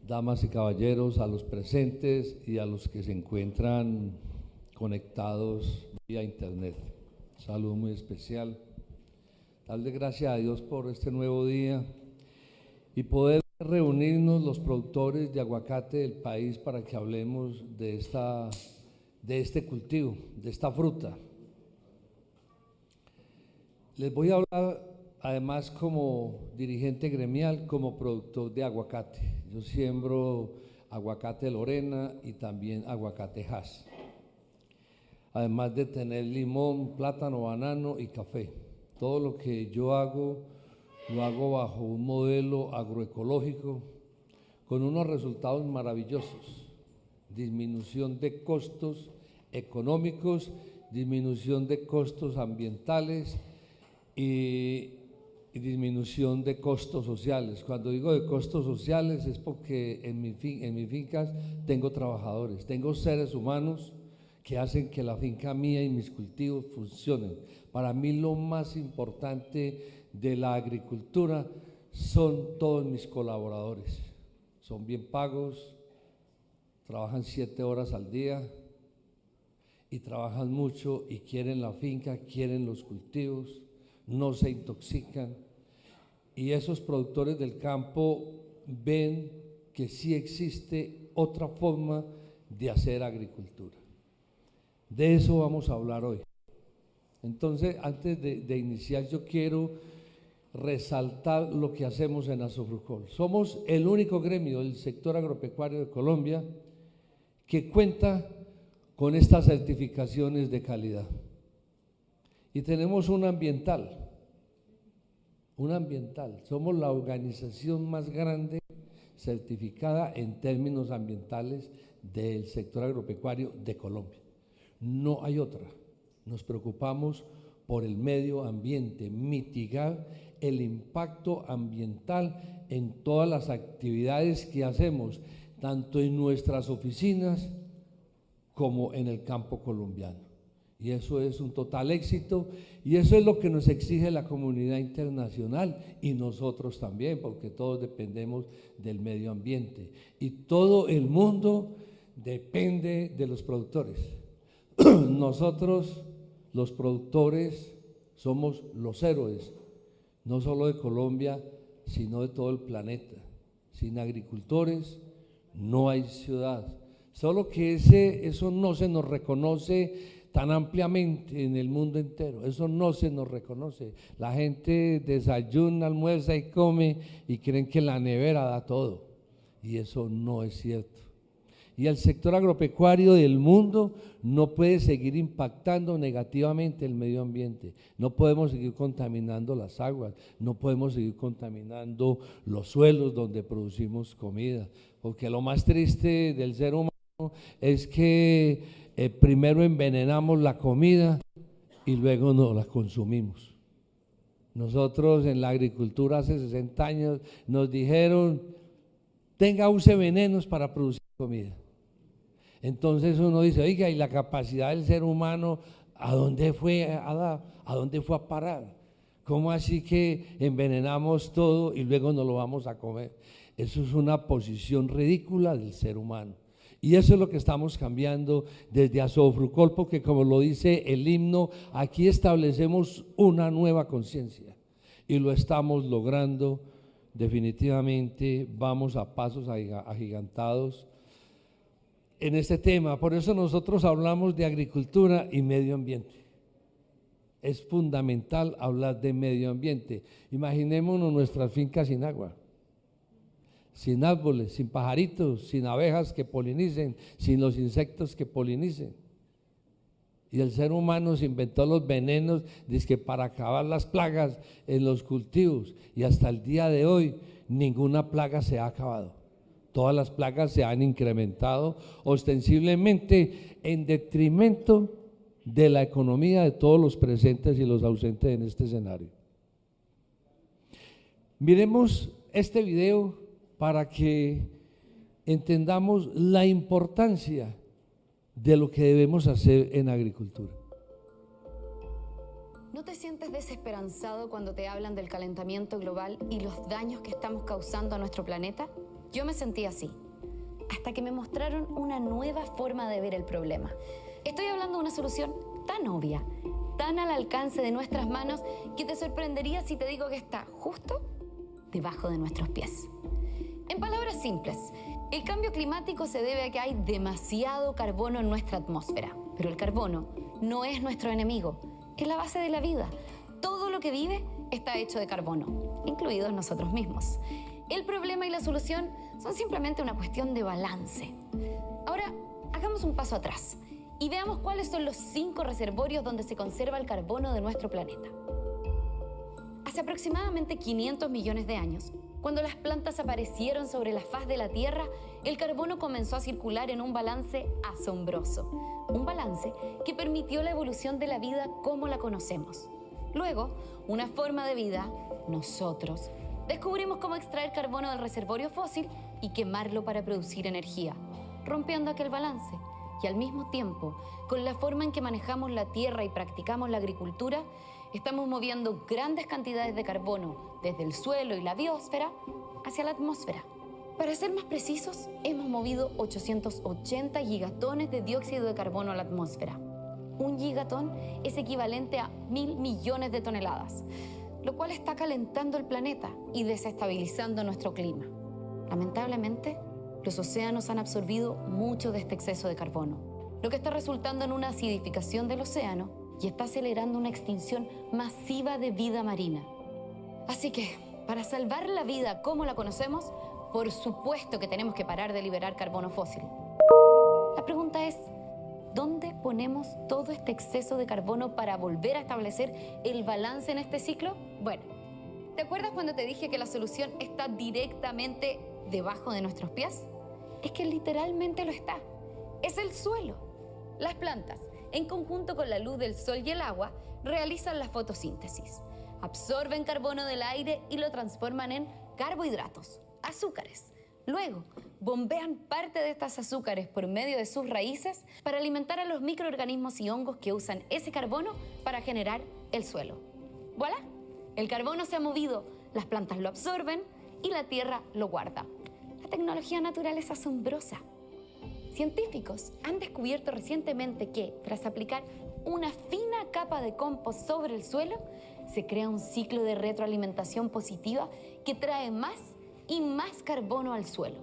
damas y caballeros, a los presentes y a los que se encuentran conectados vía internet. Un saludo muy especial. Darle gracias a Dios por este nuevo día y poder reunirnos los productores de aguacate del país para que hablemos de este cultivo, de esta fruta. Les voy a hablar además como dirigente gremial, como productor de aguacate. Yo siembro aguacate Lorena y también aguacate Hass. Además de tener limón, plátano, banano y café. Todo lo que yo hago, lo hago bajo un modelo agroecológico con unos resultados maravillosos. Disminución de costos económicos, disminución de costos ambientales y disminución de costos sociales. Cuando digo de costos sociales es porque en mis fincas tengo trabajadores, tengo seres humanos que hacen que la finca mía y mis cultivos funcionen. Para mí lo más importante de la agricultura son todos mis colaboradores. Son bien pagos, trabajan 7 horas al día y trabajan mucho y quieren la finca, quieren los cultivos, no se intoxican. Y esos productores del campo ven que sí existe otra forma de hacer agricultura. De eso vamos a hablar hoy. Entonces, antes de iniciar, yo quiero resaltar lo que hacemos en Asofrucol. Somos el único gremio del sector agropecuario de Colombia que cuenta con estas certificaciones de calidad. Y tenemos un ambiental. Somos la organización más grande certificada en términos ambientales del sector agropecuario de Colombia. No hay otra. Nos preocupamos por el medio ambiente, mitigar el impacto ambiental en todas las actividades que hacemos, tanto en nuestras oficinas como en el campo colombiano. Y eso es un total éxito y eso es lo que nos exige la comunidad internacional y nosotros también, porque todos dependemos del medio ambiente y todo el mundo depende de los productores. Nosotros, los productores, somos los héroes, no solo de Colombia, sino de todo el planeta. Sin agricultores no hay ciudad. Solo que eso no se nos reconoce tan ampliamente en el mundo entero, eso no se nos reconoce. La gente desayuna, almuerza y come y creen que la nevera da todo, y eso no es cierto. Y el sector agropecuario del mundo no puede seguir impactando negativamente el medio ambiente, no podemos seguir contaminando las aguas, no podemos seguir contaminando los suelos donde producimos comida, porque lo más triste del ser humano es que primero envenenamos la comida y luego no la consumimos. Nosotros en la agricultura hace 60 años nos dijeron, use venenos para producir comida. Entonces uno dice, oiga, ¿y la capacidad del ser humano a dónde fue a parar? ¿Cómo así que envenenamos todo y luego no lo vamos a comer? Eso es una posición ridícula del ser humano. Y eso es lo que estamos cambiando desde Asofrucol, porque como lo dice el himno, aquí establecemos una nueva conciencia y lo estamos logrando definitivamente. Vamos a pasos agigantados en este tema. Por eso nosotros hablamos de agricultura y medio ambiente. Es fundamental hablar de medio ambiente. Imaginémonos nuestras fincas sin agua, sin árboles, sin pajaritos, sin abejas que polinicen, sin los insectos que polinicen. Y el ser humano se inventó los venenos dizque para acabar las plagas en los cultivos, y hasta el día de hoy ninguna plaga se ha acabado. Todas las plagas se han incrementado ostensiblemente en detrimento de la economía de todos los presentes y los ausentes en este escenario. Miremos este video para que entendamos la importancia de lo que debemos hacer en agricultura. ¿No te sientes desesperanzado cuando te hablan del calentamiento global y los daños que estamos causando a nuestro planeta? Yo me sentí así, hasta que me mostraron una nueva forma de ver el problema. Estoy hablando de una solución tan obvia, tan al alcance de nuestras manos, que te sorprendería si te digo que está justo debajo de nuestros pies. En palabras simples, el cambio climático se debe a que hay demasiado carbono en nuestra atmósfera. Pero el carbono no es nuestro enemigo, es la base de la vida. Todo lo que vive está hecho de carbono, incluidos nosotros mismos. El problema y la solución son simplemente una cuestión de balance. Ahora, hagamos un paso atrás y veamos cuáles son los 5 reservorios donde se conserva el carbono de nuestro planeta. Hace aproximadamente 500 millones de años, cuando las plantas aparecieron sobre la faz de la Tierra, el carbono comenzó a circular en un balance asombroso. Un balance que permitió la evolución de la vida como la conocemos. Luego, una forma de vida, nosotros, descubrimos cómo extraer carbono del reservorio fósil y quemarlo para producir energía, rompiendo aquel balance. Y al mismo tiempo, con la forma en que manejamos la tierra y practicamos la agricultura, estamos moviendo grandes cantidades de carbono desde el suelo y la biosfera hacia la atmósfera. Para ser más precisos, hemos movido 880 gigatones de dióxido de carbono a la atmósfera. Un gigatón es equivalente a 1.000 millones de toneladas, lo cual está calentando el planeta y desestabilizando nuestro clima. Lamentablemente, los océanos han absorbido mucho de este exceso de carbono, lo que está resultando en una acidificación del océano y está acelerando una extinción masiva de vida marina. Así que, para salvar la vida como la conocemos, por supuesto que tenemos que parar de liberar carbono fósil. La pregunta es, ¿dónde ponemos todo este exceso de carbono para volver a establecer el balance en este ciclo? Bueno, ¿te acuerdas cuando te dije que la solución está directamente debajo de nuestros pies? Es que literalmente lo está. Es el suelo. Las plantas, en conjunto con la luz del sol y el agua, realizan la fotosíntesis. Absorben carbono del aire y lo transforman en carbohidratos, azúcares. Luego, bombean parte de estas azúcares por medio de sus raíces para alimentar a los microorganismos y hongos que usan ese carbono para generar el suelo. ¡Voilà! El carbono se ha movido, las plantas lo absorben y la tierra lo guarda. La tecnología natural es asombrosa. Científicos han descubierto recientemente que, tras aplicar una fina capa de compost sobre el suelo, se crea un ciclo de retroalimentación positiva que trae más y más carbono al suelo.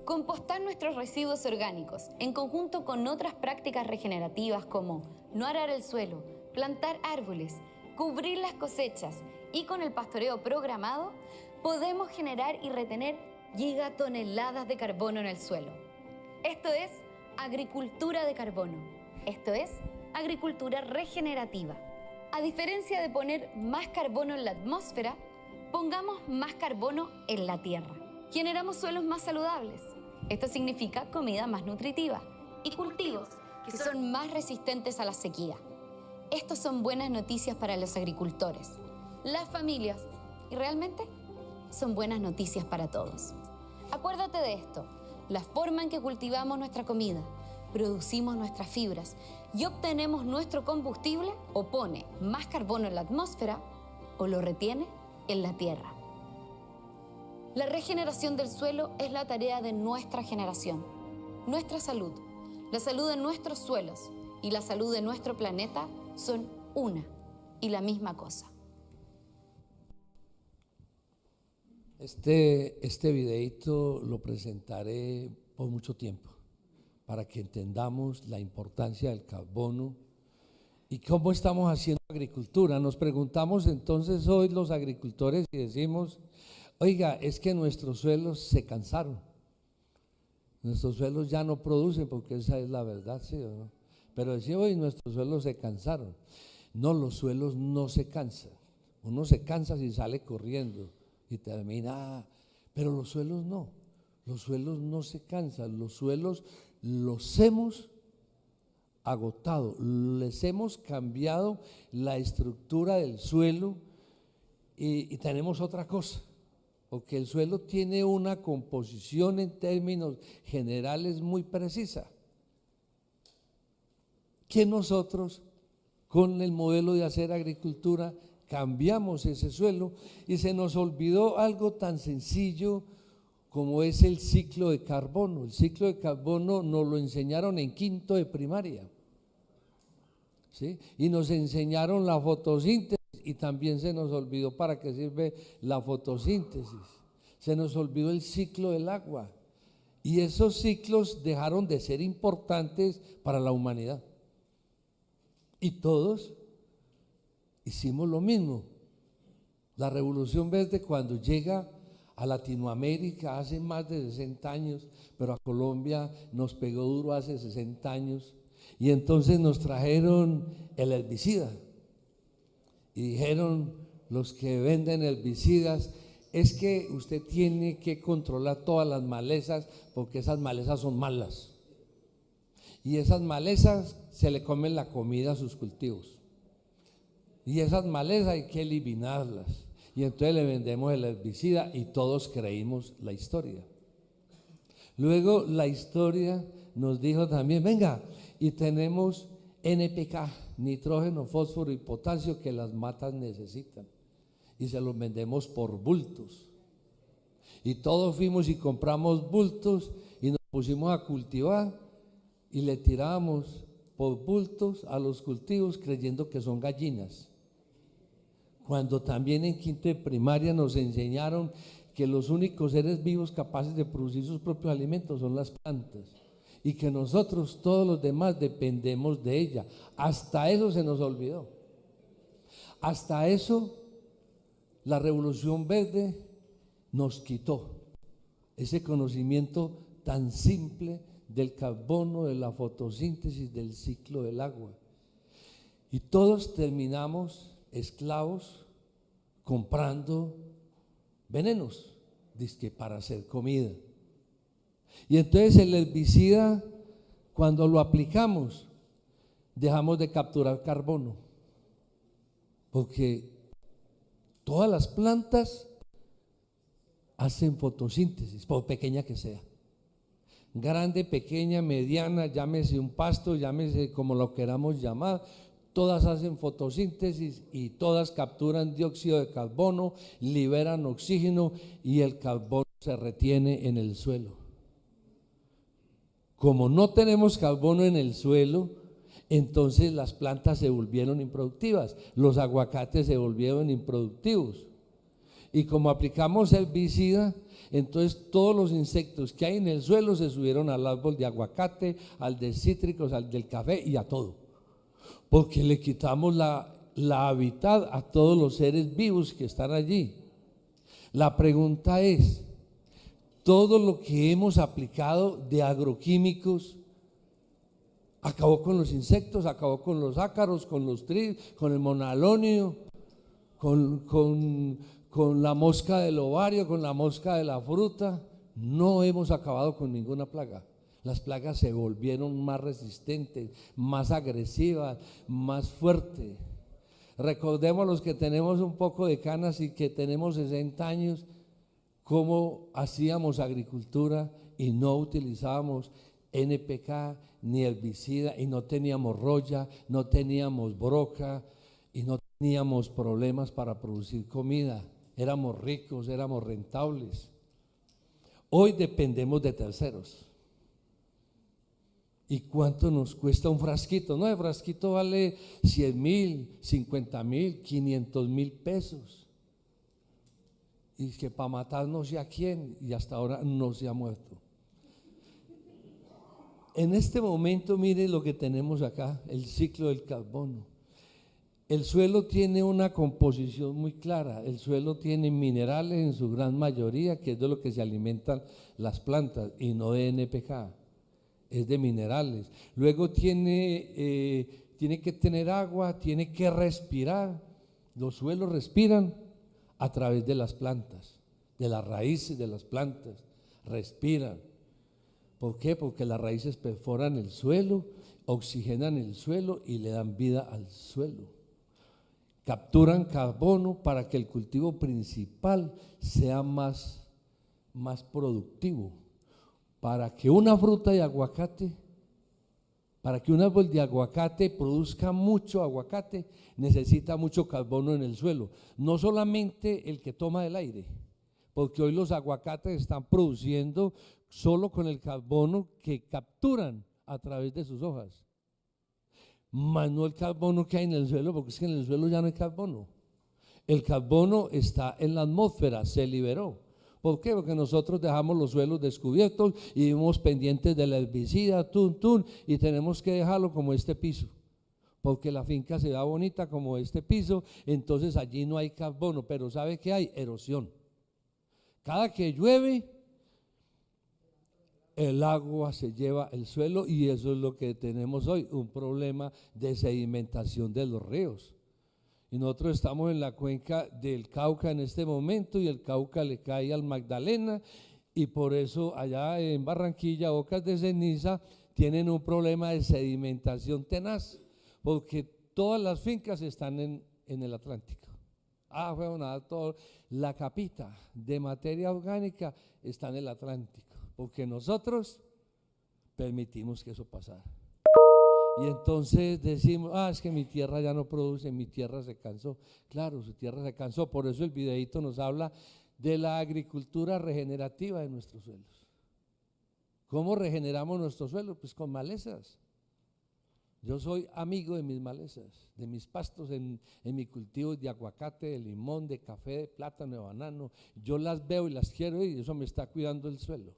Compostar nuestros residuos orgánicos, en conjunto con otras prácticas regenerativas como no arar el suelo, plantar árboles, cubrir las cosechas y con el pastoreo programado, podemos generar y retener gigatoneladas de carbono en el suelo. Esto es agricultura de carbono. Esto es agricultura regenerativa. A diferencia de poner más carbono en la atmósfera, pongamos más carbono en la tierra. Generamos suelos más saludables. Esto significa comida más nutritiva y cultivos que son más resistentes a la sequía. Estos son buenas noticias para los agricultores, las familias y realmente son buenas noticias para todos. Acuérdate de esto, la forma en que cultivamos nuestra comida, producimos nuestras fibras y obtenemos nuestro combustible o pone más carbono en la atmósfera o lo retiene en la tierra. La regeneración del suelo es la tarea de nuestra generación. Nuestra salud, la salud de nuestros suelos y la salud de nuestro planeta son una y la misma cosa. Este videíto lo presentaré por mucho tiempo para que entendamos la importancia del carbono y cómo estamos haciendo agricultura. Nos preguntamos entonces hoy los agricultores y decimos, oiga, es que nuestros suelos se cansaron, nuestros suelos ya no producen, porque esa es la verdad, ¿sí o no? Pero decimos, hoy nuestros suelos se cansaron. No, los suelos no se cansan, uno se cansa si sale corriendo y termina, pero los suelos no se cansan, los suelos los hemos agotado, les hemos cambiado la estructura del suelo y tenemos otra cosa, porque el suelo tiene una composición en términos generales muy precisa, que nosotros con el modelo de hacer agricultura cambiamos ese suelo y se nos olvidó algo tan sencillo como es el ciclo de carbono. El ciclo de carbono nos lo enseñaron en quinto de primaria, ¿sí? Y nos enseñaron la fotosíntesis y también se nos olvidó para qué sirve la fotosíntesis. Se nos olvidó el ciclo del agua y esos ciclos dejaron de ser importantes para la humanidad. Y todos hicimos lo mismo. La Revolución Verde, cuando llega a Latinoamérica hace más de 60 años, pero a Colombia nos pegó duro hace 60 años, y entonces nos trajeron el herbicida y dijeron los que venden herbicidas: es que usted tiene que controlar todas las malezas porque esas malezas son malas y esas malezas se le comen la comida a sus cultivos y esas malezas hay que eliminarlas. Y entonces le vendemos el herbicida y todos creímos la historia. Luego la historia nos dijo también: venga, y tenemos NPK, nitrógeno, fósforo y potasio, que las matas necesitan, y se los vendemos por bultos. Y todos fuimos y compramos bultos y nos pusimos a cultivar y le tirábamos por bultos a los cultivos creyendo que son gallinas, cuando también en quinto de primaria nos enseñaron que los únicos seres vivos capaces de producir sus propios alimentos son las plantas y que nosotros, todos los demás, dependemos de ella. Hasta eso se nos olvidó. Hasta eso la Revolución Verde nos quitó ese conocimiento tan simple del carbono, de la fotosíntesis, del ciclo del agua. Y todos terminamos esclavos comprando venenos, dizque para hacer comida. Y entonces el herbicida, cuando lo aplicamos, dejamos de capturar carbono, porque todas las plantas hacen fotosíntesis, por pequeña que sea, grande, pequeña, mediana, llámese un pasto, llámese como lo queramos llamar, todas hacen fotosíntesis y todas capturan dióxido de carbono, liberan oxígeno y el carbono se retiene en el suelo. Como no tenemos carbono en el suelo, entonces las plantas se volvieron improductivas, los aguacates se volvieron improductivos. Y como aplicamos herbicida, entonces todos los insectos que hay en el suelo se subieron al árbol de aguacate, al de cítricos, al del café y a todo, porque le quitamos la hábitat a todos los seres vivos que están allí. La pregunta es: todo lo que hemos aplicado de agroquímicos acabó con los insectos, acabó con los ácaros, con los trillos, con el monalonio, con la mosca del ovario, con la mosca de la fruta. No hemos acabado con ninguna plaga. Las plagas se volvieron más resistentes, más agresivas, más fuertes. Recordemos los que tenemos un poco de canas y que tenemos 60 años, cómo hacíamos agricultura y no utilizábamos NPK ni herbicida y no teníamos roya, no teníamos broca y no teníamos problemas para producir comida. Éramos ricos, éramos rentables. Hoy dependemos de terceros. ¿Y cuánto nos cuesta un frasquito? No, el frasquito vale 100,000, 50,000, 500,000 pesos. Y que para matar no sé a quién, y hasta ahora no se ha muerto. En este momento, mire lo que tenemos acá, el ciclo del carbono. El suelo tiene una composición muy clara. El suelo tiene minerales en su gran mayoría, que es de lo que se alimentan las plantas, y no de NPK. Es de minerales. Luego tiene que tener agua, tiene que respirar. Los suelos respiran a través de las plantas, de las raíces de las plantas, respiran. ¿Por qué? Porque las raíces perforan el suelo, oxigenan el suelo y le dan vida al suelo. Capturan carbono para que el cultivo principal sea más productivo. Para que una fruta de aguacate, para que un árbol de aguacate produzca mucho aguacate, necesita mucho carbono en el suelo. No solamente el que toma del aire, porque hoy los aguacates están produciendo solo con el carbono que capturan a través de sus hojas, más no el carbono que hay en el suelo, porque es que en el suelo ya no hay carbono. El carbono está en la atmósfera, se liberó. ¿Por qué? Porque nosotros dejamos los suelos descubiertos y vivimos pendientes del herbicida, y tenemos que dejarlo como este piso, porque la finca se da bonita como este piso, entonces allí no hay carbono, pero ¿sabe qué hay? Erosión. Cada que llueve, el agua se lleva el suelo y eso es lo que tenemos hoy, un problema de sedimentación de los ríos. Y nosotros estamos en la cuenca del Cauca en este momento y el Cauca le cae al Magdalena y por eso allá en Barranquilla, Bocas de Ceniza, tienen un problema de sedimentación tenaz, porque todas las fincas están en el Atlántico. Bueno, la capita de materia orgánica está en el Atlántico, porque nosotros permitimos que eso pasara. Y entonces decimos, es que mi tierra ya no produce, mi tierra se cansó. Claro, su tierra se cansó, por eso el videíto nos habla de la agricultura regenerativa de nuestros suelos. ¿Cómo regeneramos nuestros suelos? Pues con malezas. Yo soy amigo de mis malezas, de mis pastos en mi cultivo de aguacate, de limón, de café, de plátano, de banano. Yo las veo y las quiero y eso me está cuidando el suelo.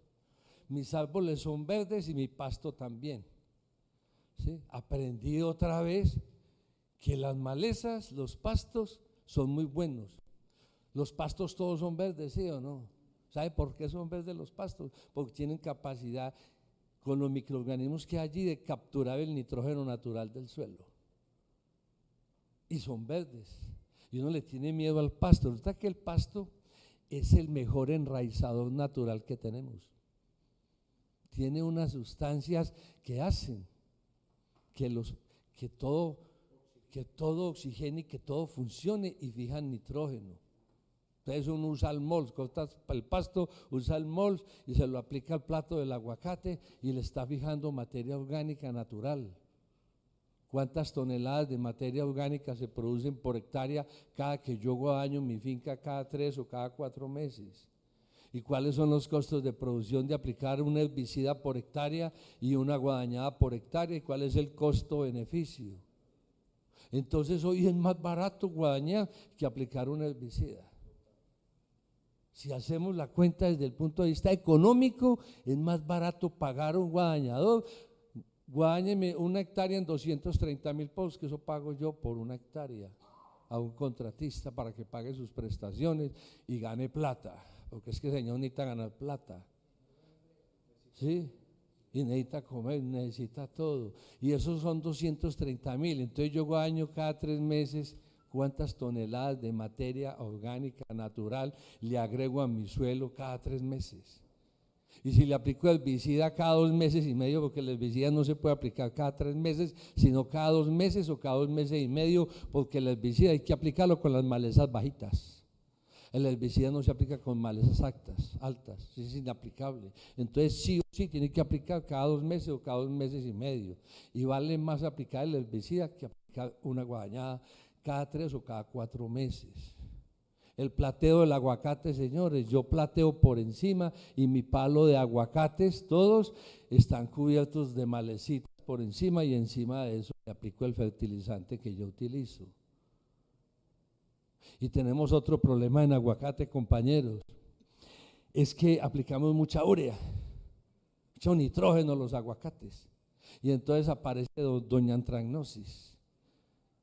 Mis árboles son verdes y mi pasto también. ¿Sí? Aprendí otra vez que las malezas, los pastos son muy buenos. Los pastos todos son verdes, ¿sí o no? ¿Sabe por qué son verdes los pastos? Porque tienen capacidad con los microorganismos que hay allí de capturar el nitrógeno natural del suelo. Y son verdes. Y uno le tiene miedo al pasto. Resulta que el pasto es el mejor enraizador natural que tenemos. Tiene unas sustancias que hacen que todo oxigene y que todo funcione y fijan nitrógeno. Entonces uno usa el MOLS, corta el pasto, usa el MOLS y se lo aplica al plato del aguacate y le está fijando materia orgánica natural. ¿Cuántas toneladas de materia orgánica se producen por hectárea cada que yo guadaño mi finca cada 3 o cada 4 meses? ¿Y cuáles son los costos de producción de aplicar un herbicida por hectárea y una guadañada por hectárea? ¿Y cuál es el costo-beneficio? Entonces hoy es más barato guadañar que aplicar un herbicida. Si hacemos la cuenta desde el punto de vista económico, es más barato pagar un guadañador. Guadañeme una hectárea en 230.000 pesos, que eso pago yo por una hectárea a un contratista para que pague sus prestaciones y gane plata, porque es que el señor necesita ganar plata, ¿sí? Y necesita comer, necesita todo, y esos son 230.000, entonces yo guadaño cada 3 meses. ¿Cuántas toneladas de materia orgánica natural le agrego a mi suelo cada 3 meses? Y si le aplico herbicida cada 2 meses y medio, porque el herbicida no se puede aplicar cada 3 meses, sino cada 2 meses o cada 2 meses y medio, porque el herbicida hay que aplicarlo con las malezas bajitas. El herbicida no se aplica con malezas altas, es inaplicable. Entonces sí o sí tiene que aplicar cada 2 meses o cada 2 meses y medio. Y vale más aplicar el herbicida que aplicar una guadañada cada 3 o cada 4 meses. El plateo del aguacate, señores, yo plateo por encima y mi palo de aguacates, todos están cubiertos de malecitas por encima y encima de eso le aplico el fertilizante que yo utilizo. Y tenemos otro problema en aguacate, compañeros, es que aplicamos mucha urea, mucho nitrógeno a los aguacates y entonces aparece doña antragnosis.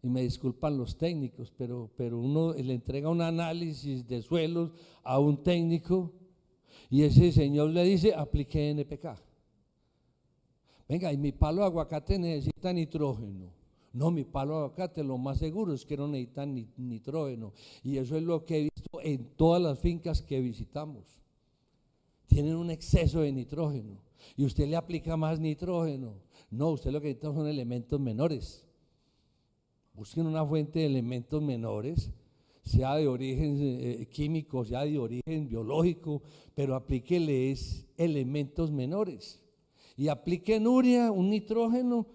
Y me disculpan los técnicos, pero uno le entrega un análisis de suelos a un técnico y ese señor le dice, aplique NPK. Venga, y mi palo de aguacate necesita nitrógeno. No, mi palo de aguacate lo más seguro es que no necesita nitrógeno. Y eso es lo que he visto en todas las fincas que visitamos. Tienen un exceso de nitrógeno y usted le aplica más nitrógeno. No, usted lo que necesita son elementos menores. Busquen una fuente de elementos menores, sea de origen químico, sea de origen biológico, pero aplíqueles elementos menores. Y apliquen urea, un nitrógeno,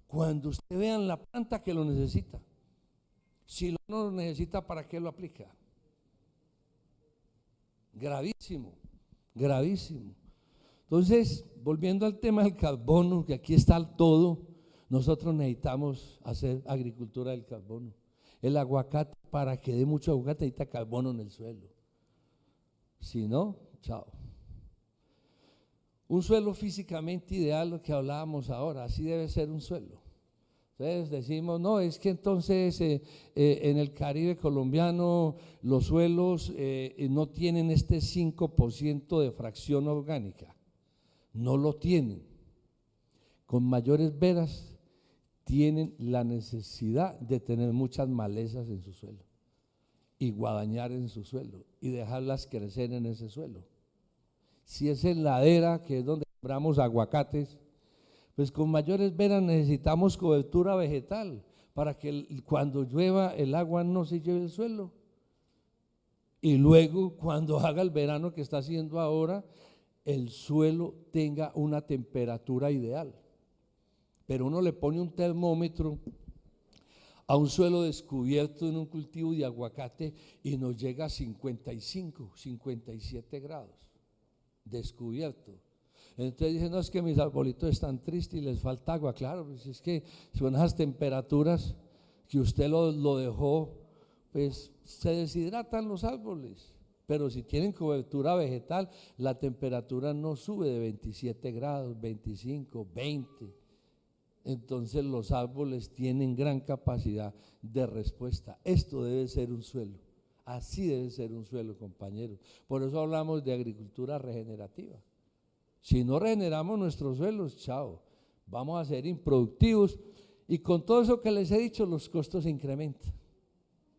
cuando usted vea en la planta que lo necesita. Si no lo necesita, ¿para qué lo aplica? Gravísimo, gravísimo. Entonces, volviendo al tema del carbono, que aquí está todo, nosotros necesitamos hacer agricultura del carbono. El aguacate, para que dé mucho aguacate, necesita carbono en el suelo. Si no, chao. Un suelo físicamente ideal, lo que hablábamos ahora, así debe ser un suelo. Entonces decimos, no, es que entonces en el Caribe colombiano los suelos no tienen este 5% de fracción orgánica. No lo tienen. Con mayores veras tienen la necesidad de tener muchas malezas en su suelo y guadañar en su suelo y dejarlas crecer en ese suelo. Si es en ladera, que es donde sembramos aguacates, pues con mayores veras necesitamos cobertura vegetal para que cuando llueva el agua no se lleve el suelo. Y luego cuando haga el verano que está haciendo ahora, el suelo tenga una temperatura ideal. Pero uno le pone un termómetro a un suelo descubierto en un cultivo de aguacate y nos llega a 55, 57 grados, descubierto. Entonces dicen, no, es que mis arbolitos están tristes y les falta agua. Claro, pues es que son esas temperaturas que usted lo dejó, pues se deshidratan los árboles. Pero si tienen cobertura vegetal, la temperatura no sube de 27 grados, 25, 20. Entonces los árboles tienen gran capacidad de respuesta. Esto debe ser un suelo, así debe ser un suelo, compañeros. Por eso hablamos de agricultura regenerativa. Si no regeneramos nuestros suelos, chao, vamos a ser improductivos y con todo eso que les he dicho, los costos se incrementan.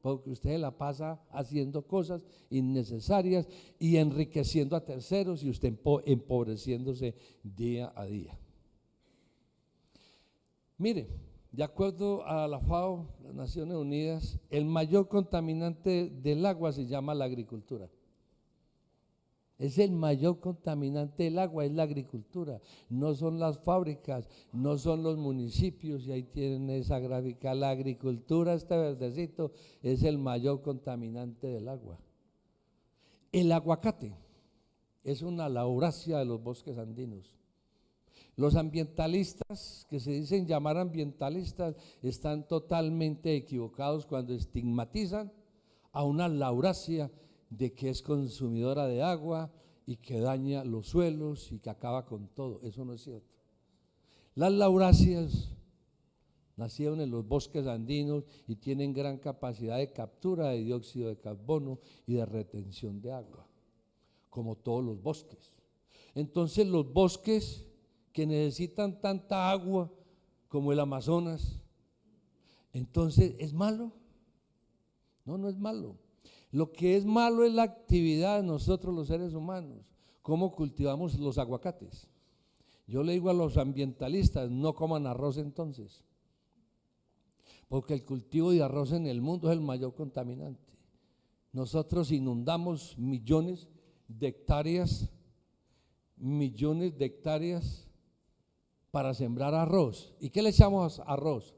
Porque usted la pasa haciendo cosas innecesarias y enriqueciendo a terceros y usted empobreciéndose día a día. Mire, de acuerdo a la FAO, las Naciones Unidas, el mayor contaminante del agua se llama la agricultura. Es el mayor contaminante del agua, es la agricultura, no son las fábricas, no son los municipios, y ahí tienen esa gráfica. La agricultura, este verdecito, es el mayor contaminante del agua. El aguacate es una laurasia de los bosques andinos. Los ambientalistas, que se dicen llamar ambientalistas, están totalmente equivocados cuando estigmatizan a una laurasia de que es consumidora de agua y que daña los suelos y que acaba con todo. Eso no es cierto. Las lauráceas nacieron en los bosques andinos y tienen gran capacidad de captura de dióxido de carbono y de retención de agua, como todos los bosques. Entonces los bosques que necesitan tanta agua como el Amazonas, entonces ¿es malo? No, no es malo. Lo que es malo es la actividad de nosotros los seres humanos, cómo cultivamos los aguacates. Yo le digo a los ambientalistas, no coman arroz entonces, porque el cultivo de arroz en el mundo es el mayor contaminante. Nosotros inundamos millones de hectáreas para sembrar arroz. ¿Y qué le echamos a arroz?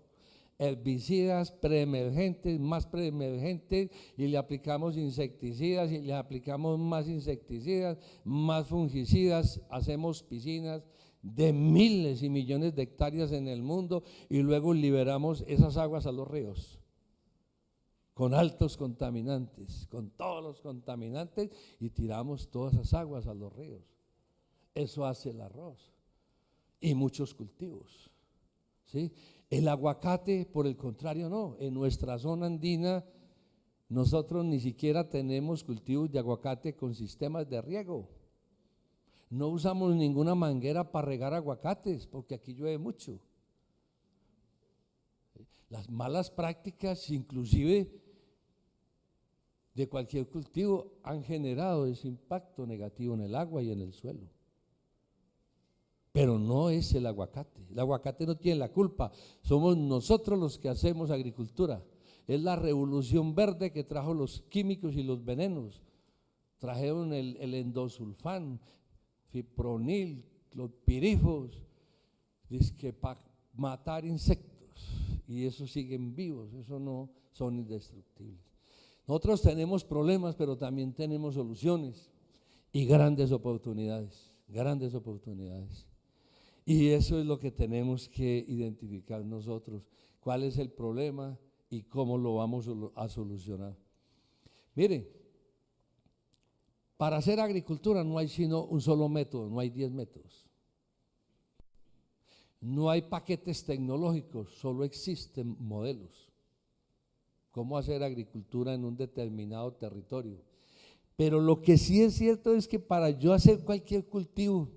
Herbicidas, preemergentes, más preemergentes, y le aplicamos insecticidas y le aplicamos más insecticidas, más fungicidas, hacemos piscinas de miles y millones de hectáreas en el mundo y luego liberamos esas aguas a los ríos con altos contaminantes, con todos los contaminantes, y tiramos todas esas aguas a los ríos. Eso hace el arroz y muchos cultivos, ¿sí? El aguacate, por el contrario, no. En nuestra zona andina nosotros ni siquiera tenemos cultivos de aguacate con sistemas de riego. No usamos ninguna manguera para regar aguacates porque aquí llueve mucho. Las malas prácticas, inclusive de cualquier cultivo, han generado ese impacto negativo en el agua y en el suelo. Pero no es el aguacate no tiene la culpa, somos nosotros los que hacemos agricultura. Es la revolución verde que trajo los químicos y los venenos, trajeron el endosulfán, fipronil, clorpirifos, que para matar insectos, y esos siguen vivos, esos no son indestructibles. Nosotros tenemos problemas, pero también tenemos soluciones. y grandes oportunidades, grandes oportunidades. Y eso es lo que tenemos que identificar nosotros, cuál es el problema y cómo lo vamos a solucionar. Mire, para hacer agricultura no hay sino un solo método, no hay 10 métodos. No hay paquetes tecnológicos, solo existen modelos. Cómo hacer agricultura en un determinado territorio. Pero lo que sí es cierto es que para yo hacer cualquier cultivo,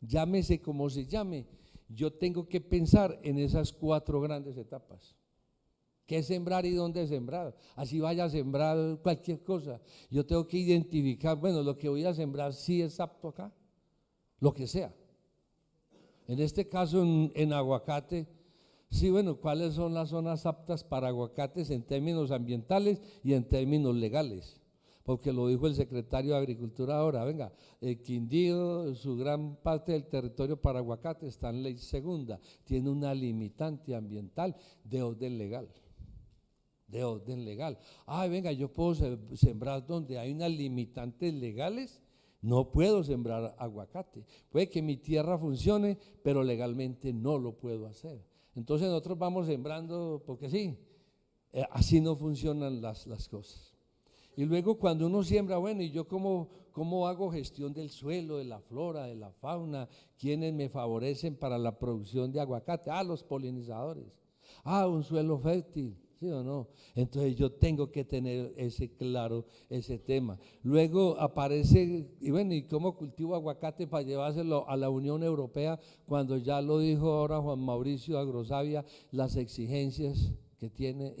llámese como se llame, yo tengo que pensar en esas 4 grandes etapas. ¿Qué sembrar y dónde sembrar? Así vaya a sembrar cualquier cosa. Yo tengo que identificar, bueno, lo que voy a sembrar sí es apto acá, lo que sea. En este caso en aguacate, sí, bueno, ¿cuáles son las zonas aptas para aguacates en términos ambientales y en términos legales? Porque lo dijo el secretario de Agricultura ahora, venga, el Quindío, su gran parte del territorio para aguacate está en ley segunda, tiene una limitante ambiental de orden legal. De orden legal. Venga, yo puedo sembrar donde hay unas limitantes legales, no puedo sembrar aguacate. Puede que mi tierra funcione, pero legalmente no lo puedo hacer. Entonces nosotros vamos sembrando porque sí, así no funcionan las cosas. Y luego cuando uno siembra, bueno, ¿y yo cómo hago gestión del suelo, de la flora, de la fauna? ¿Quiénes me favorecen para la producción de aguacate? Los polinizadores. Un suelo fértil, ¿sí o no? Entonces yo tengo que tener claro ese tema. Luego aparece, y bueno, ¿y cómo cultivo aguacate para llevárselo a la Unión Europea? Cuando ya lo dijo ahora Juan Mauricio Agrosavia, las exigencias que tiene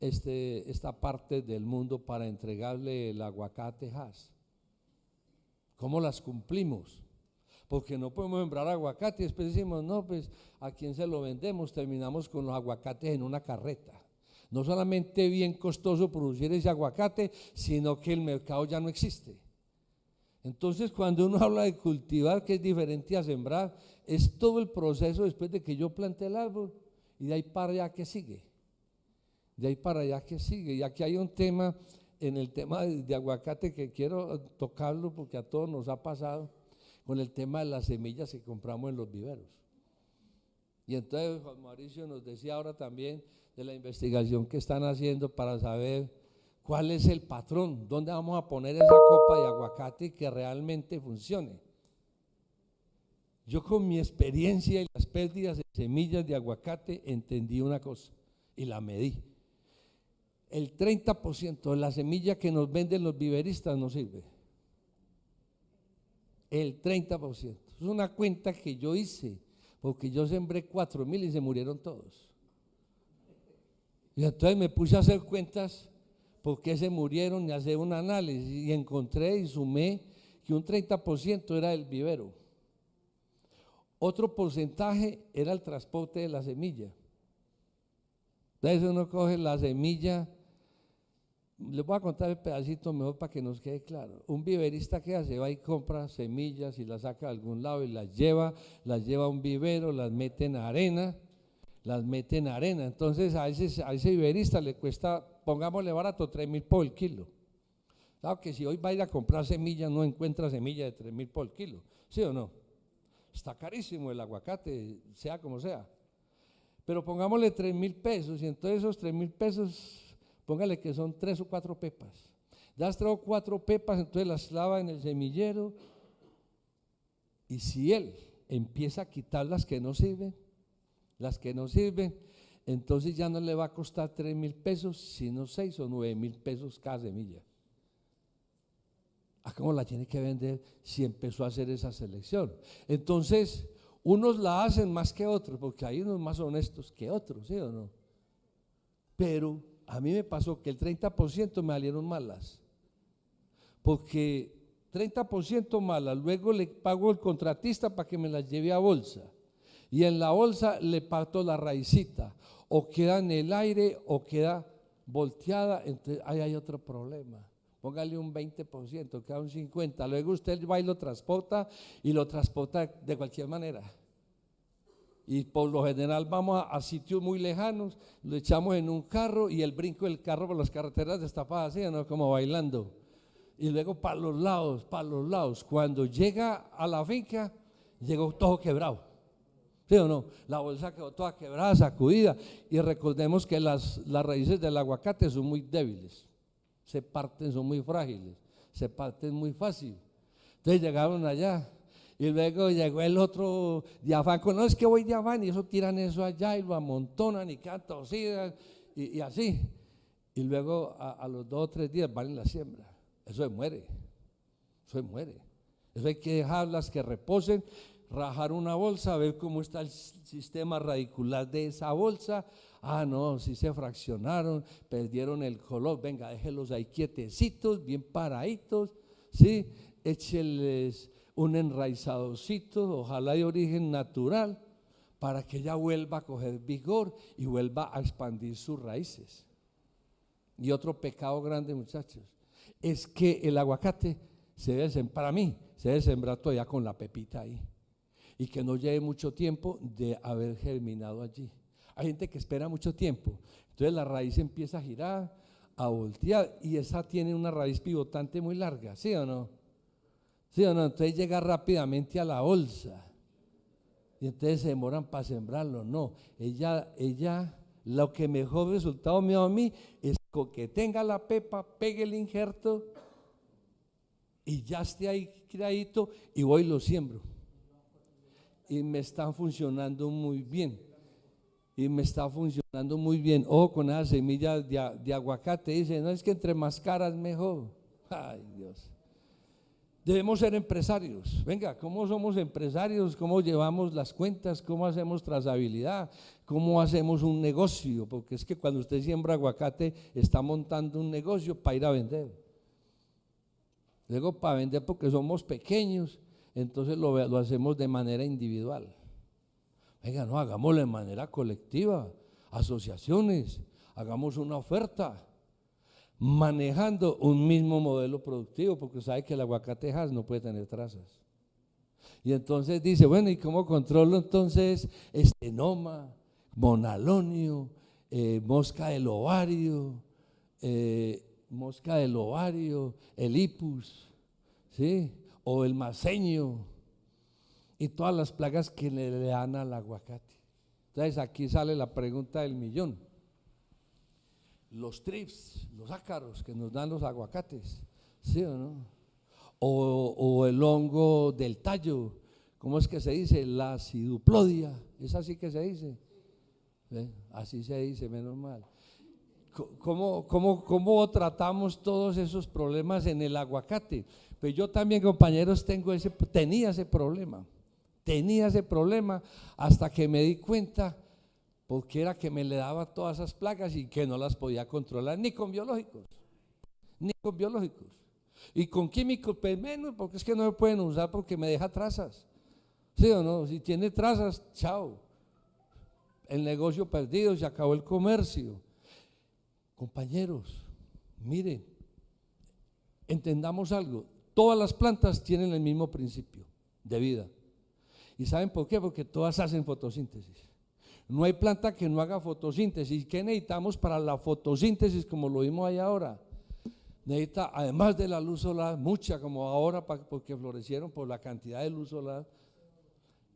esta parte del mundo para entregarle el aguacate Hass. ¿Cómo las cumplimos? Porque no podemos sembrar aguacate y después decimos, no, pues ¿a quién se lo vendemos? Terminamos con los aguacates en una carreta. No solamente bien costoso producir ese aguacate, sino que el mercado ya no existe. Entonces cuando uno habla de cultivar, que es diferente a sembrar, es todo el proceso después de que yo planté el árbol y de ahí para allá que sigue. De ahí para allá que sigue. Y aquí hay un tema, en el tema de aguacate, que quiero tocarlo porque a todos nos ha pasado, con el tema de las semillas que compramos en los viveros. Y entonces Juan Mauricio nos decía ahora también de la investigación que están haciendo para saber cuál es el patrón, dónde vamos a poner esa copa de aguacate que realmente funcione. Yo con mi experiencia y las pérdidas de semillas de aguacate entendí una cosa y la medí. El 30% de la semilla que nos venden los viveristas no sirve. El 30%. Es una cuenta que yo hice, porque yo sembré 4,000 y se murieron todos. Y entonces me puse a hacer cuentas por qué se murieron y hacer un análisis y encontré y sumé que un 30% era el vivero. Otro porcentaje era el transporte de la semilla. Entonces uno coge la semilla. Les voy a contar el pedacito mejor para que nos quede claro. Un viverista que hace, va y compra semillas y las saca de algún lado y las lleva a un vivero, las mete en arena. Entonces a ese viverista le cuesta, pongámosle barato, 3,000 por el kilo. Claro que si hoy va a ir a comprar semillas no encuentra semilla de 3,000 por el kilo, ¿sí o no? Está carísimo el aguacate, sea como sea. Pero pongámosle 3,000 pesos y entonces esos 3,000 pesos… Póngale que son 3 o 4 pepas. Das 3 o 4 pepas, entonces las lava en el semillero. Y si él empieza a quitar las que no sirven, entonces ya no le va a costar 3,000 pesos, sino 6 o 9,000 pesos cada semilla. ¿Cómo la tiene que vender si empezó a hacer esa selección? Entonces, unos la hacen más que otros, porque hay unos más honestos que otros, ¿sí o no? Pero a mí me pasó que el 30% me salieron malas, porque 30% malas, luego le pago al contratista para que me las lleve a bolsa, y en la bolsa le parto la raicita, o queda en el aire o queda volteada, entonces ahí hay otro problema. Póngale un 20%, queda un 50%, luego usted va y lo transporta de cualquier manera. Y por lo general vamos a sitios muy lejanos, lo echamos en un carro y el brinco del carro por las carreteras destapadas, así, ¿no? Como bailando. y luego para los lados. Cuando llega a la finca, llegó todo quebrado. ¿Sí o no? La bolsa quedó toda quebrada, sacudida. Y recordemos que las raíces del aguacate son muy débiles, se parten, son muy frágiles, se parten muy fácil. Entonces llegaron allá y luego llegó el otro de afán, no es que voy de afán, y eso tiran eso allá y lo amontonan y quedan torcidas y así. Y luego a los 2 o 3 días van en la siembra. Eso se muere, eso se muere. Eso hay que dejarlas que reposen, rajar una bolsa, ver cómo está el sistema radicular de esa bolsa. Ah, no, si se fraccionaron, perdieron el color, venga, déjelos ahí quietecitos, bien paraditos, ¿sí? Écheles un enraizadorcito, ojalá de origen natural, para que ella vuelva a coger vigor y vuelva a expandir sus raíces. Y otro pecado grande, muchachos, es que el aguacate para mí, se debe sembrar todavía con la pepita ahí, y que no lleve mucho tiempo de haber germinado allí. Hay gente que espera mucho tiempo, entonces la raíz empieza a girar, a voltear, y esa tiene una raíz pivotante muy larga, ¿sí o no? ¿Sí o no? Entonces llega rápidamente a la bolsa, y entonces se demoran para sembrarlo. No, ella, lo que mejor resultado me da a mí es que tenga la pepa, pegue el injerto, y ya esté ahí criadito, y voy y lo siembro. Y me están funcionando muy bien. Ojo con esas semillas de aguacate, dice, no es que entre más caras mejor. Ay, Dios. Debemos ser empresarios. Venga, ¿cómo somos empresarios? ¿Cómo llevamos las cuentas? ¿Cómo hacemos trazabilidad? ¿Cómo hacemos un negocio? Porque es que cuando usted siembra aguacate, está montando un negocio para ir a vender. Luego para vender, porque somos pequeños, entonces lo hacemos de manera individual. Venga, no, hagámoslo de manera colectiva, asociaciones, hagamos una oferta, manejando un mismo modelo productivo, porque sabe que el aguacate Hass no puede tener trazas. Y entonces dice, bueno, ¿y cómo controlo entonces estenoma, monalonio, mosca del ovario, el hipus, ¿sí? O el maceño, y todas las plagas que le dan al aguacate? Entonces aquí sale la pregunta del millón. Los trips, los ácaros que nos dan los aguacates, ¿sí o no? O el hongo del tallo, ¿cómo es que se dice? La aciduplodia, ¿es así que se dice? ¿Sí? Así se dice, menos mal. ¿Cómo tratamos todos esos problemas en el aguacate? Pues yo también, compañeros, tenía ese problema hasta que me di cuenta, porque era que me le daba todas esas plagas y que no las podía controlar ni con biológicos, y con químicos pues menos, porque es que no me pueden usar porque me deja trazas, ¿sí o no? Si tiene trazas, chao, el negocio perdido, se acabó el comercio. Compañeros, miren, entendamos algo, todas las plantas tienen el mismo principio de vida. ¿Y saben por qué? Porque todas hacen fotosíntesis. No hay planta que no haga fotosíntesis. ¿Qué necesitamos para la fotosíntesis, como lo vimos ahí ahora? Necesita, además de la luz solar, mucha, como ahora, porque florecieron por la cantidad de luz solar.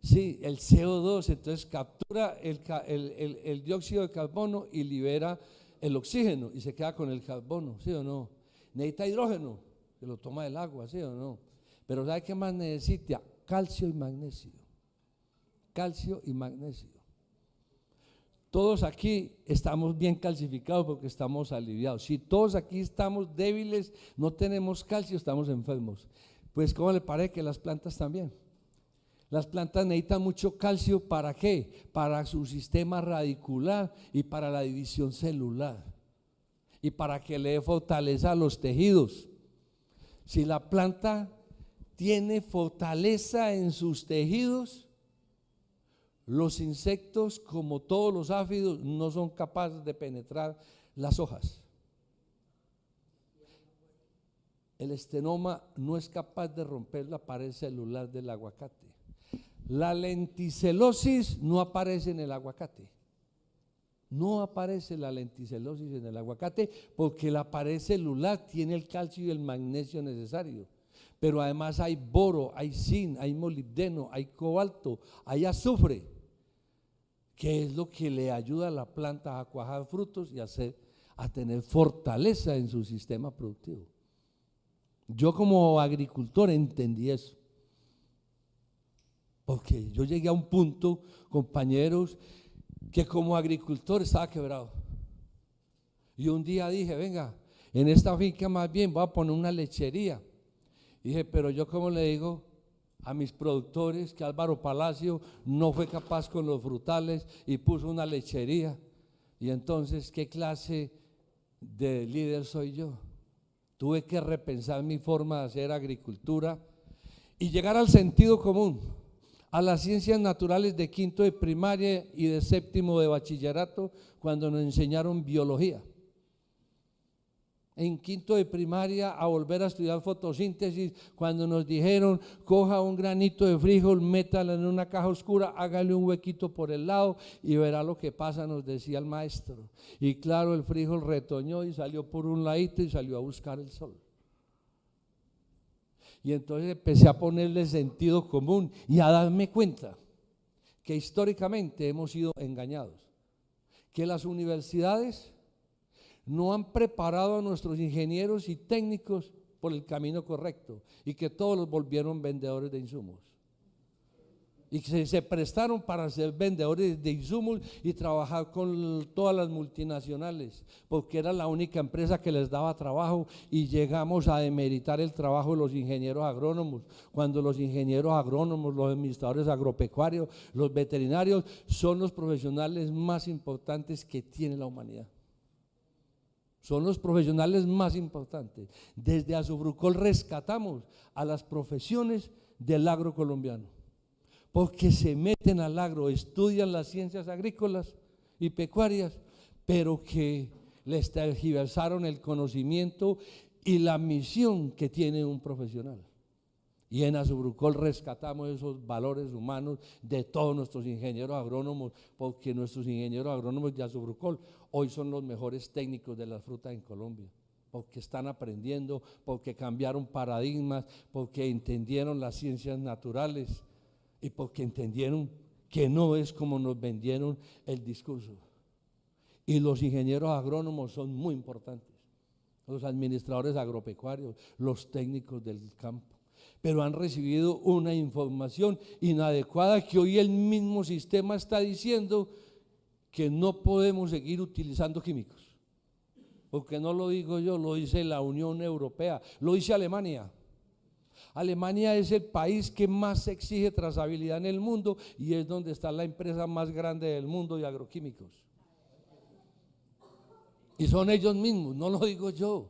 Sí, el CO2, entonces captura el dióxido de carbono y libera el oxígeno y se queda con el carbono, ¿sí o no? Necesita hidrógeno, que lo toma del agua, ¿sí o no? Pero ¿sabe qué más necesita? Calcio y magnesio. Todos aquí estamos bien calcificados porque estamos aliviados. Si todos aquí estamos débiles, no tenemos calcio, estamos enfermos. Pues ¿cómo le parece que las plantas también? Las plantas necesitan mucho calcio, ¿para qué? Para su sistema radicular y para la división celular y para que le dé fortaleza a los tejidos. Si la planta tiene fortaleza en sus tejidos, los insectos, como todos los áfidos, no son capaces de penetrar las hojas. El estenoma no es capaz de romper la pared celular del aguacate. La lenticelosis no aparece en el aguacate. No aparece la lenticelosis en el aguacate porque la pared celular tiene el calcio y el magnesio necesario. Pero además hay boro, hay zinc, hay molibdeno, hay cobalto, hay azufre, que es lo que le ayuda a la planta a cuajar frutos y a tener fortaleza en su sistema productivo. Yo como agricultor entendí eso, porque yo llegué a un punto, compañeros, que como agricultor estaba quebrado. Y un día dije, venga, en esta finca más bien voy a poner una lechería. Dije, pero yo cómo le digo a mis productores que Álvaro Palacio no fue capaz con los frutales y puso una lechería. Y entonces, ¿qué clase de líder soy yo? Tuve que repensar mi forma de hacer agricultura y llegar al sentido común, a las ciencias naturales de quinto de primaria y de séptimo de bachillerato, cuando nos enseñaron biología. En quinto de primaria a volver a estudiar fotosíntesis, cuando nos dijeron, coja un granito de frijol, métalo en una caja oscura, hágale un huequito por el lado y verá lo que pasa, nos decía el maestro. Y claro, el frijol retoñó y salió por un ladito y salió a buscar el sol. Y entonces empecé a ponerle sentido común y a darme cuenta que históricamente hemos sido engañados, que las universidades no han preparado a nuestros ingenieros y técnicos por el camino correcto y que todos los volvieron vendedores de insumos. Y que se prestaron para ser vendedores de insumos y trabajar con todas las multinacionales, porque era la única empresa que les daba trabajo, y llegamos a demeritar el trabajo de los ingenieros agrónomos, cuando los ingenieros agrónomos, los administradores agropecuarios, los veterinarios son los profesionales más importantes que tiene la humanidad. Son los profesionales más importantes. Desde Asubrucol rescatamos a las profesiones del agro colombiano, porque se meten al agro, estudian las ciencias agrícolas y pecuarias, pero que les tergiversaron el conocimiento y la misión que tiene un profesional. Y en Asubrucol rescatamos esos valores humanos de todos nuestros ingenieros agrónomos, porque nuestros ingenieros agrónomos de Asubrucol hoy son los mejores técnicos de las frutas en Colombia, porque están aprendiendo, porque cambiaron paradigmas, porque entendieron las ciencias naturales y porque entendieron que no es como nos vendieron el discurso. Y los ingenieros agrónomos son muy importantes, los administradores agropecuarios, los técnicos del campo, pero han recibido una información inadecuada que hoy el mismo sistema está diciendo que no podemos seguir utilizando químicos, porque no lo digo yo, lo dice la Unión Europea, lo dice Alemania. Alemania es el país que más exige trazabilidad en el mundo y es donde está la empresa más grande del mundo de agroquímicos. Y son ellos mismos, no lo digo yo.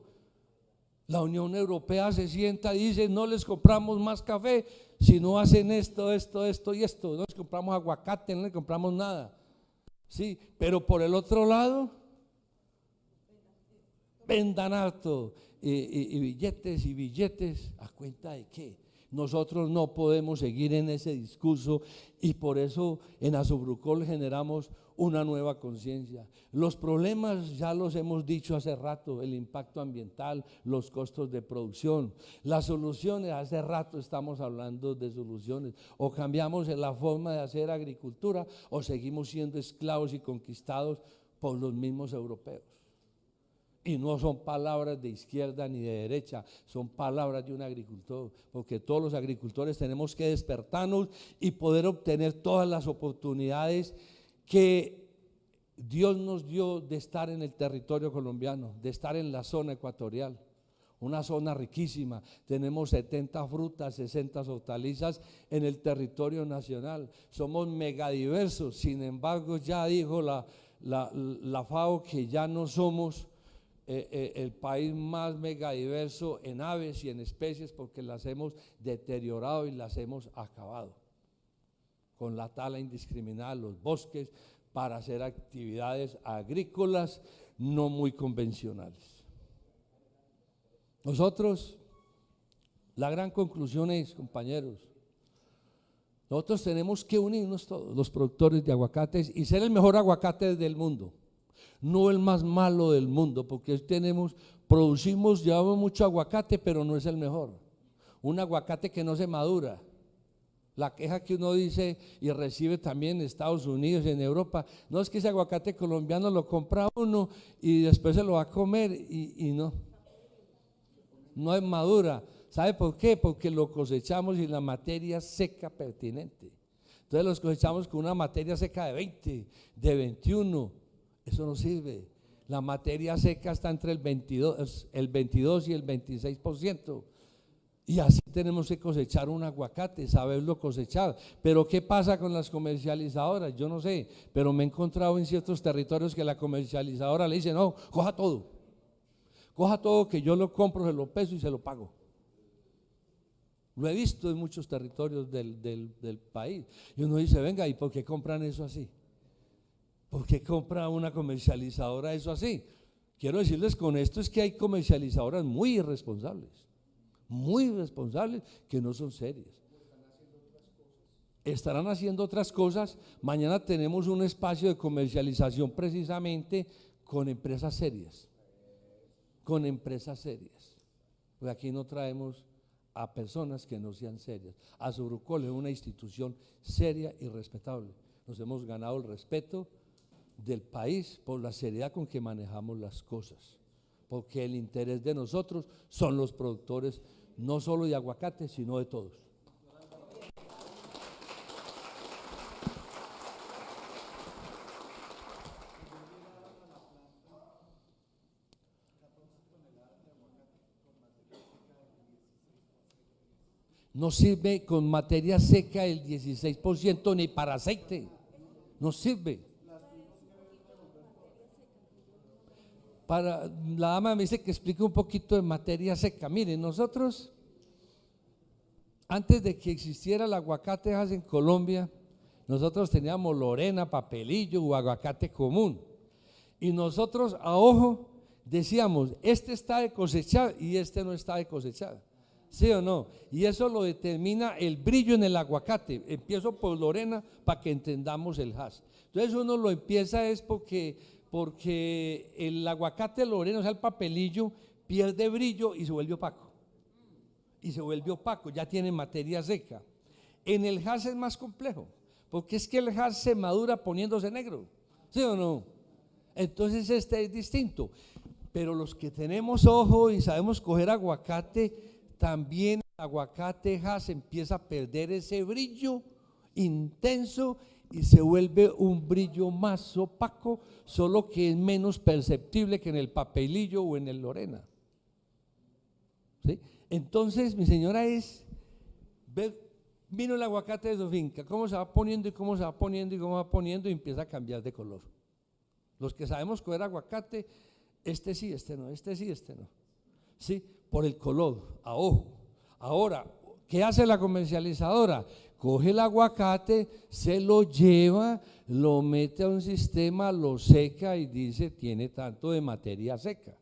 La Unión Europea se sienta y dice, no les compramos más café si no hacen esto, esto, esto y esto. No les compramos aguacate, no les compramos nada. Sí, pero por el otro lado, vendan harto y billetes y billetes. ¿A cuenta de qué? Nosotros no podemos seguir en ese discurso y por eso en Asubrucol generamos una nueva conciencia. Los problemas ya los hemos dicho hace rato, el impacto ambiental, los costos de producción. Las soluciones, hace rato estamos hablando de soluciones. O cambiamos la forma de hacer agricultura o seguimos siendo esclavos y conquistados por los mismos europeos. Y no son palabras de izquierda ni de derecha, son palabras de un agricultor, porque todos los agricultores tenemos que despertarnos y poder obtener todas las oportunidades que Dios nos dio de estar en el territorio colombiano, de estar en la zona ecuatorial, una zona riquísima. Tenemos 70 frutas, 60 hortalizas en el territorio nacional, somos megadiversos. Sin embargo, ya dijo la FAO que ya no somos el país más megadiverso en aves y en especies, porque las hemos deteriorado y las hemos acabado con la tala indiscriminada de los bosques para hacer actividades agrícolas no muy convencionales. Nosotros, la gran conclusión es, compañeros, nosotros tenemos que unirnos todos los productores de aguacates y ser el mejor aguacate del mundo. no el más malo del mundo, porque llevamos mucho aguacate, pero no es el mejor. Un aguacate que no se madura. La queja que uno dice y recibe también en Estados Unidos y en Europa, no es que ese aguacate colombiano lo compra uno y después se lo va a comer y no es madura. ¿Sabe por qué? Porque lo cosechamos sin la materia seca pertinente. Entonces los cosechamos con una materia seca de 20, de 21, eso no sirve. La materia seca está entre el 22 y el 26%. Y así tenemos que cosechar un aguacate, saberlo cosechar. Pero ¿qué pasa con las comercializadoras? Yo no sé, pero me he encontrado en ciertos territorios que la comercializadora le dice, no, coja todo que yo lo compro, se lo peso y se lo pago. Lo he visto en muchos territorios del país. Y uno dice, venga, ¿y por qué compran eso así? ¿Por qué compra una comercializadora eso así? Quiero decirles con esto es que hay comercializadoras muy irresponsables que no son serias. Estarán haciendo otras cosas. Mañana tenemos un espacio de comercialización precisamente con empresas serias. Porque aquí no traemos a personas que no sean serias. Asogrucol es una institución seria y respetable. Nos hemos ganado el respeto del país por la seriedad con que manejamos las cosas, porque el interés de nosotros son los productores, no solo de aguacate, sino de todos. No sirve con materia seca el 16% ni para aceite, no sirve. La dama me dice que explique un poquito de materia seca. Miren, nosotros, antes de que existiera el aguacate en Colombia, nosotros teníamos Lorena, papelillo o aguacate común. Y nosotros a ojo decíamos, este está de cosechar y este no está de cosechar. ¿Sí o no? Y eso lo determina el brillo en el aguacate. Empiezo por Lorena para que entendamos el hash. Entonces uno lo empieza es porque el aguacate Lorena, o sea el papelillo, pierde brillo y se vuelve opaco. Ya tiene materia seca. En el hash es más complejo, porque es que el hash se madura poniéndose negro, ¿sí o no? Entonces este es distinto. Pero los que tenemos ojo y sabemos coger aguacate, también el aguacate hash empieza a perder ese brillo intenso y se vuelve un brillo más opaco, solo que es menos perceptible que en el papelillo o en el Lorena. ¿Sí? Entonces, mi señora vino el aguacate de su finca, cómo se va poniendo y empieza a cambiar de color. Los que sabemos coger aguacate, este sí, este no. ¿Sí? Por el color, a ojo. Ahora, ¿qué hace la comercializadora? Coge el aguacate, se lo lleva, lo mete a un sistema, lo seca y dice tiene tanto de materia seca.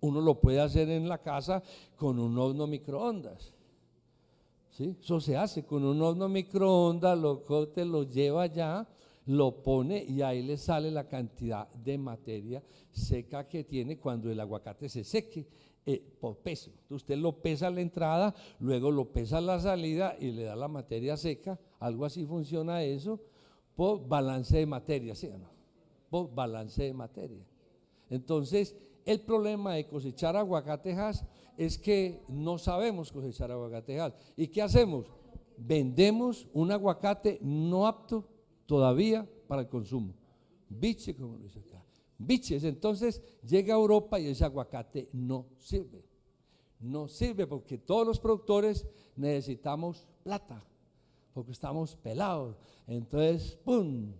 Uno lo puede hacer en la casa con un horno microondas. ¿Sí? Eso se hace con un horno microondas, lo corta, lo lleva allá, lo pone y ahí le sale la cantidad de materia seca que tiene cuando el aguacate se seque. Por peso, usted lo pesa a la entrada, luego lo pesa a la salida y le da la materia seca, algo así funciona eso, por balance de materia, ¿sí o no? Por balance de materia. Entonces, el problema de cosechar aguacatejas es que no sabemos cosechar aguacatejas. ¿Y qué hacemos? Vendemos un aguacate no apto todavía para el consumo. Biche, como lo dice acá. Biches, entonces llega a Europa y ese aguacate no sirve porque todos los productores necesitamos plata, porque estamos pelados, entonces ¡pum!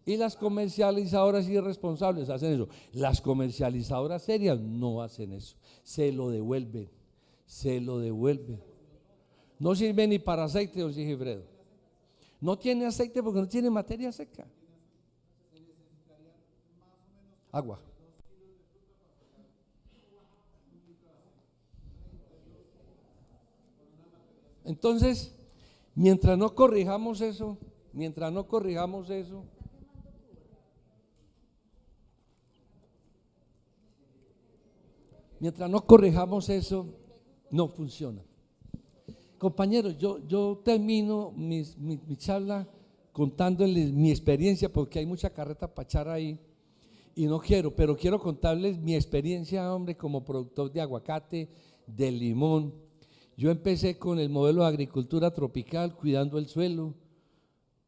Y las comercializadoras irresponsables hacen eso, las comercializadoras serias no hacen eso, se lo devuelven, no sirve ni para aceite, don Sigifredo, no tiene aceite porque no tiene materia seca. Agua. Entonces, mientras no corrijamos eso, Mientras no corrijamos eso, no funciona. Compañeros, yo termino mi charla contándoles mi experiencia, porque hay mucha carreta para echar ahí y no quiero, pero quiero contarles mi experiencia, hombre, como productor de aguacate, de limón. Yo empecé con el modelo de agricultura tropical, cuidando el suelo,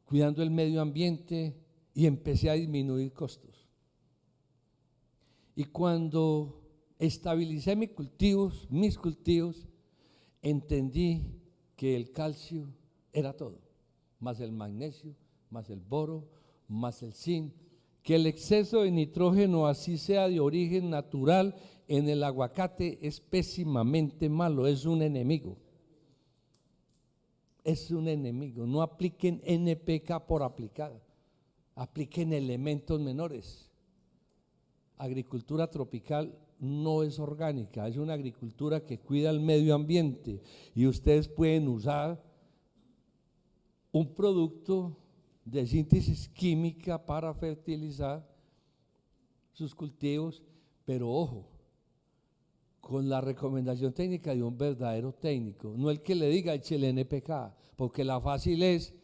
cuidando el medio ambiente, y empecé a disminuir costos. Y cuando estabilicé mis cultivos, entendí que el calcio era todo, más el magnesio, más el boro, más el zinc, que el exceso de nitrógeno, así sea de origen natural, en el aguacate es pésimamente malo, es un enemigo. Es un enemigo. No apliquen NPK por aplicar, apliquen elementos menores. Agricultura tropical no es orgánica, es una agricultura que cuida el medio ambiente, y ustedes pueden usar un producto de síntesis química para fertilizar sus cultivos, pero ojo, con la recomendación técnica de un verdadero técnico, no el que le diga échele NPK, porque la fácil es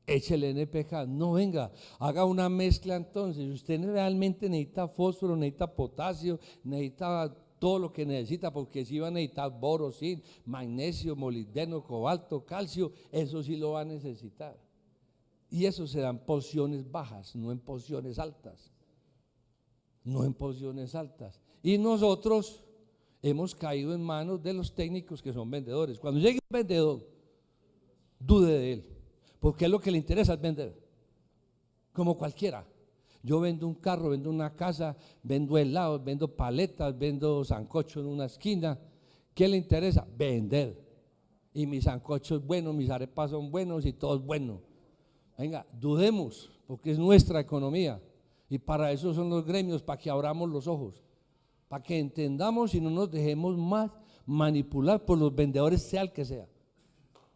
échele NPK, no, venga, haga una mezcla. Entonces, usted realmente necesita fósforo, necesita potasio, necesita todo lo que necesita, porque si va a necesitar boro, zinc, magnesio, molibdeno, cobalto, calcio, eso sí lo va a necesitar. Y eso se dan porciones bajas, no en porciones altas. No en porciones altas. Y nosotros hemos caído en manos de los técnicos que son vendedores. Cuando llegue un vendedor, dude de él, porque es lo que le interesa es vender, como cualquiera. Yo vendo un carro, vendo una casa, vendo helados, vendo paletas, vendo sancocho en una esquina. ¿Qué le interesa? Vender. Y mi sancocho es bueno, mis arepas son buenos y todo es bueno. Venga, dudemos, porque es nuestra economía, y para eso son los gremios, para que abramos los ojos, para que entendamos y no nos dejemos más manipular por los vendedores, sea el que sea,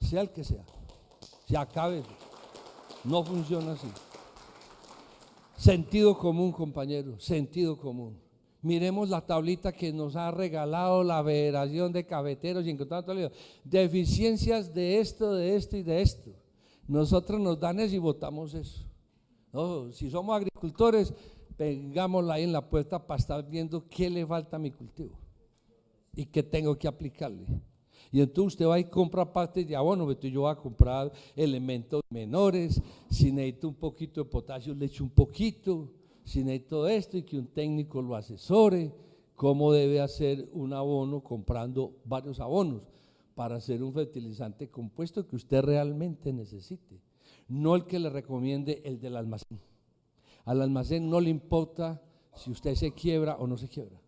se acabe. No funciona así. Sentido común, compañeros, sentido común. Miremos la tablita que nos ha regalado la Federación de Cafeteros y encontramos deficiencias de esto y de esto. Nosotros nos dan eso y votamos eso. No, si somos agricultores, vengámosla ahí en la puerta para estar viendo qué le falta a mi cultivo y qué tengo que aplicarle. Y entonces usted va y compra partes de abono, entonces yo voy a comprar elementos menores, si necesito un poquito de potasio le echo un poquito, si necesito esto, y que un técnico lo asesore, cómo debe hacer un abono comprando varios abonos para hacer un fertilizante compuesto que usted realmente necesite, no el que le recomiende el del almacén. Al almacén no le importa si usted se quiebra o no se quiebra.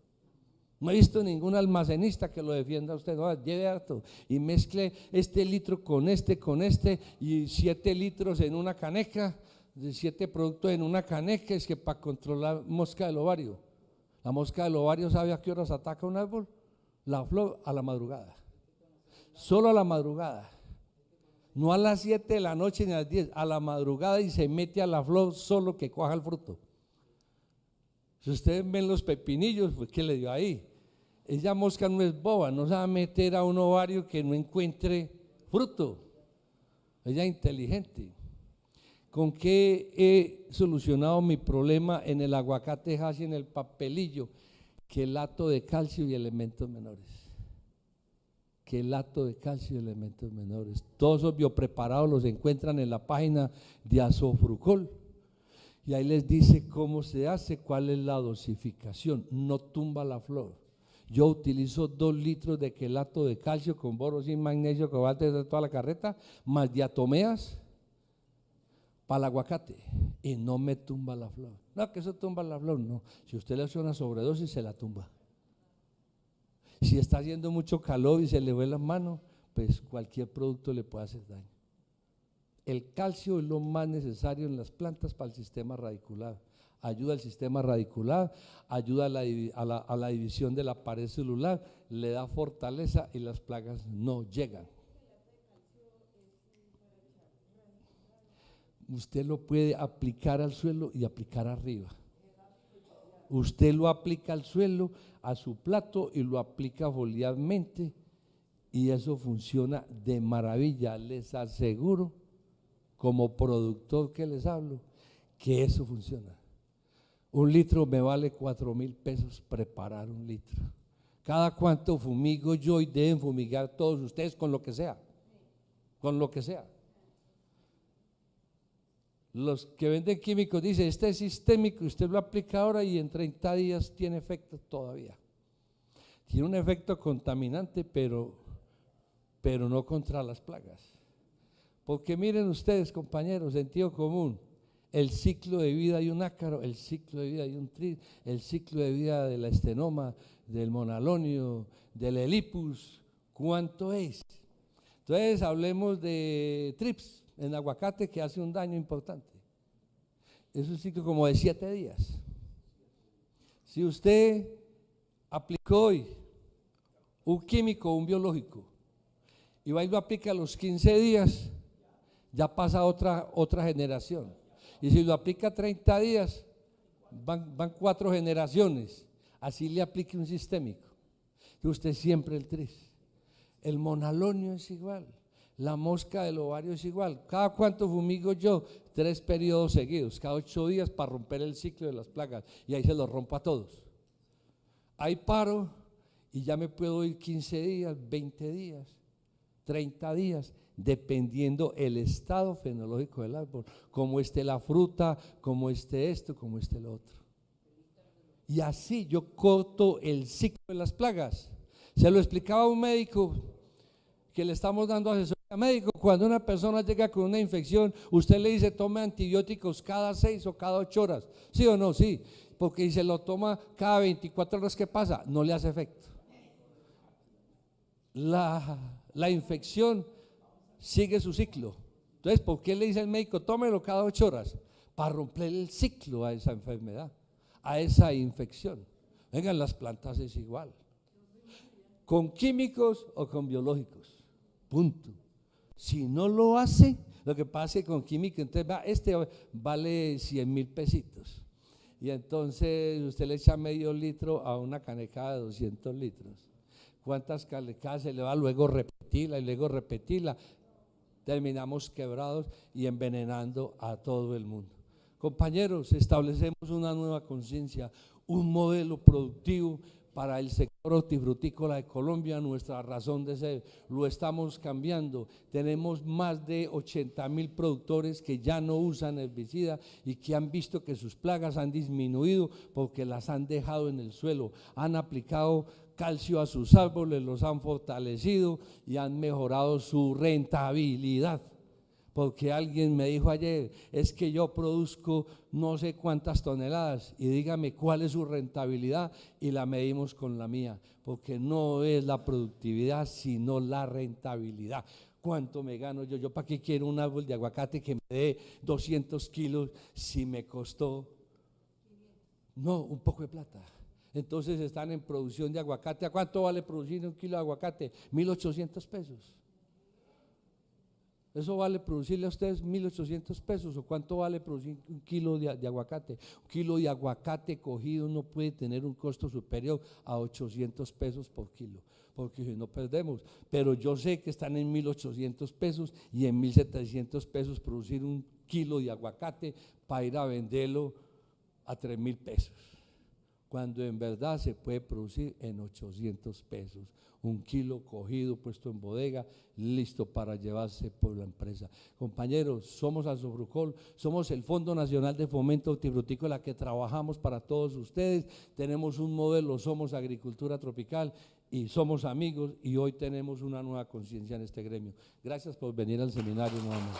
No he visto ningún almacenista que lo defienda a usted. No, lleve harto y mezcle este litro con este, y 7 litros en una caneca, de 7 productos en una caneca, es que para controlar mosca del ovario. La mosca del ovario, ¿sabe a qué horas ataca un árbol? La flor a la madrugada, solo a la madrugada, no a las 7 de la noche ni a las 10, a la madrugada, y se mete a la flor solo que coja el fruto. Si ustedes ven los pepinillos, pues ¿qué le dio ahí? Esa mosca no es boba, no se va a meter a un ovario que no encuentre fruto. Ella es inteligente. ¿Con qué he solucionado mi problema en el aguacate y en el papelillo? Quelato de calcio y elementos menores. Quelato de calcio y elementos menores. Todos esos biopreparados los encuentran en la página de Azofrucol. Y ahí les dice cómo se hace, cuál es la dosificación, no tumba la flor. Yo utilizo 2 litros de quelato de calcio con boro, zinc, magnesio, cobalto de toda la carreta, más diatomeas para el aguacate, y no me tumba la flor. No, que eso tumba la flor, no. Si usted le hace una sobredosis, se la tumba. Si está haciendo mucho calor y se le ve las manos, pues cualquier producto le puede hacer daño. El calcio es lo más necesario en las plantas para el sistema radicular. Ayuda al sistema radicular, ayuda a la división de la pared celular, le da fortaleza y las plagas no llegan. Usted lo puede aplicar al suelo y aplicar arriba. Usted lo aplica al suelo, a su plato y lo aplica foliarmente y eso funciona de maravilla. Les aseguro, como productor que les hablo, que eso funciona. 1 litro me vale 4.000 pesos preparar 1 litro. Cada cuánto fumigo yo y deben fumigar todos ustedes con lo que sea, con lo que sea. Los que venden químicos dicen, este es sistémico, usted lo aplica ahora y en 30 días tiene efecto todavía. Tiene un efecto contaminante, pero no contra las plagas. Porque miren ustedes, compañeros, sentido común, el ciclo de vida de un ácaro, el ciclo de vida de un tris, el ciclo de vida de la estenoma, del monalonio, del helipus, ¿cuánto es? Entonces hablemos de trips en aguacate que hace un daño importante. Es un ciclo como de 7 días. Si usted aplicó hoy un químico o un biológico y va y lo aplica a los 15 días, ya pasa otra generación. Y si lo aplica 30 días, van 4 generaciones. Así le aplique un sistémico. Y usted siempre el tris. El monalonio es igual. La mosca del ovario es igual. ¿Cada cuánto fumigo yo? 3 periodos seguidos, cada 8 días para romper el ciclo de las plagas. Y ahí se los rompo a todos. Ahí paro y ya me puedo ir 15 días, 20 días, 30 días, dependiendo el estado fenológico del árbol, cómo esté la fruta, cómo esté esto, cómo esté lo otro. Y así yo corto el ciclo de las plagas. Se lo explicaba a un médico que le estamos dando asesoría médica. Cuando una persona llega con una infección, usted le dice tome antibióticos cada 6 o cada 8 horas, ¿sí o no? Sí, porque si se lo toma cada 24 horas, ¿qué pasa? No le hace efecto. La infección sigue su ciclo. Entonces, ¿por qué le dice el médico tómelo cada 8 horas? Para romper el ciclo a esa enfermedad, a esa infección. Vengan, las plantas es igual, con químicos o con biológicos, punto. Si no lo hace, lo que pasa es que con químico, entonces este vale 100.000 pesitos y entonces usted le echa medio litro a una caneca de 200 litros. ¿Cuántas canecadas se le va? Luego repetirla y luego repetirla. Terminamos quebrados y envenenando a todo el mundo. Compañeros, establecemos una nueva conciencia, un modelo productivo para el sector hortifrutícola de Colombia, nuestra razón de ser, lo estamos cambiando. Tenemos más de 80.000 productores que ya no usan herbicida y que han visto que sus plagas han disminuido porque las han dejado en el suelo, han aplicado calcio a sus árboles, los han fortalecido y han mejorado su rentabilidad. Porque alguien me dijo ayer, es que yo produzco no sé cuántas toneladas y dígame cuál es su rentabilidad y la medimos con la mía, porque no es la productividad sino la rentabilidad. ¿Cuánto me gano yo? ¿Yo para qué quiero un árbol de aguacate que me dé 200 kilos si me costó? No, un poco de plata. Entonces están en producción de aguacate. ¿A cuánto vale producir 1 kilo de aguacate? 1.800 pesos. ¿Eso vale producirle a ustedes 1.800 pesos? ¿O cuánto vale producir 1 kilo de aguacate? 1 kilo de aguacate cogido no puede tener un costo superior a 800 pesos por kilo, porque si no perdemos. Pero yo sé que están en 1.800 pesos y en 1.700 pesos producir 1 kilo de aguacate para ir a venderlo a 3.000 pesos. Cuando en verdad se puede producir en 800 pesos, 1 kilo cogido, puesto en bodega, listo para llevarse por la empresa. Compañeros, somos Asofrucol, somos el Fondo Nacional de Fomento Hortifrutícola que trabajamos para todos ustedes, tenemos un modelo, somos agricultura tropical y somos amigos y hoy tenemos una nueva conciencia en este gremio. Gracias por venir al seminario nuevamente.